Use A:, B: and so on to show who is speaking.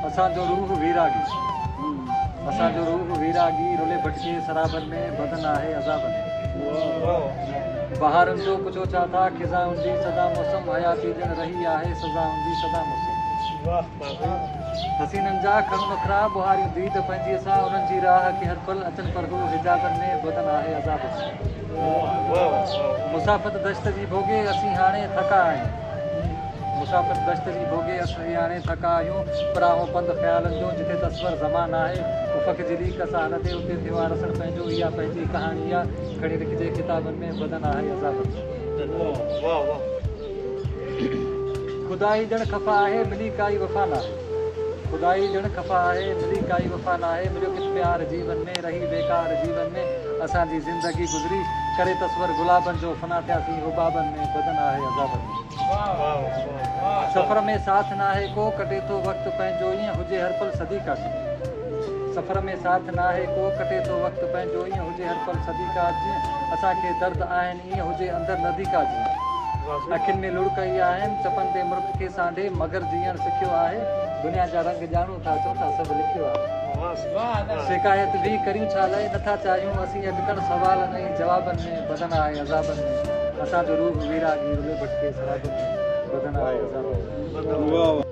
A: असांजो रूह वीरागी, असांजो रूह वीरागी रुले भटके शराबन में बदन आहे अज़ाबन में। बहारन जो कुछो चाहता खिज़ा उंदी सदा मौसम हयाती जन रही आहे सजा उंदी सदा मौसम। हसीनन जा खन नखरा बुहारियूं दीद पंहिंजी असां उन्हनि जी राह के हर पल अचन पर हू हिजाबन में बदन आहे अज़ाबन में। मुसाफ़त दश्त जी भोगे असीं हाणे थका आहियूं, मुसाफ़िर दश्त जी भोगे असीं हाणे थका आहियूं। पराहो पंध ख़्यालनि जो जिथे तस्वर ज़मान आहे उफ़क़ जी लीक सां हलंदे उते थियो आहे रसण पंहिंजो। इहा पंहिंजी कहाणी आहे खणी रखिजे किताबनि में बदन आहे अज़ाबनि में। खुदाई ॼण ख़फ़ा आहे मिली काई वफ़ा न आहे, खुदाई ॼण ख़फ़ा आहे मिली काई वफ़ा न आहे। मिलियो किथे प्यार जीवन में रही बेकार जीवन में असांजी ज़िंदगी गुज़री करे तस्वर गुलाबनि जो फना थियासीं हुबाबनि में बदन आहे अज़ाबनि में। सफ़र में साथ न आहे को कटे थो वक़्तु पंहिंजो ईअं हुजे हर पल सदी का जीअं, सफ़र में साथ न आहे को कटे थो वक़्तु पंहिंजो ईअं हुजे हर पल सदी का जीअं। असांखे दर्द आहिनि ईअं हुजे अंदरि नदी का जीअं। अखियुनि में लुड़कई आहिनि चपनि ते मुर्ख खे सांढे मगर जीअण सिखियो आहे। दुनिया जा रंग ॼाणूं था चऊं था सभु लिखियो आहे। शिकायत बि करियूं छा लाइ नथा चाहियूं असीं अटकण सवालनि ऐं जवाबनि में बदन आहे अज़ाबनि में। असांजो रूह वीरागी रुले भटके शराबनि में बदन आहे अज़ाबनि में।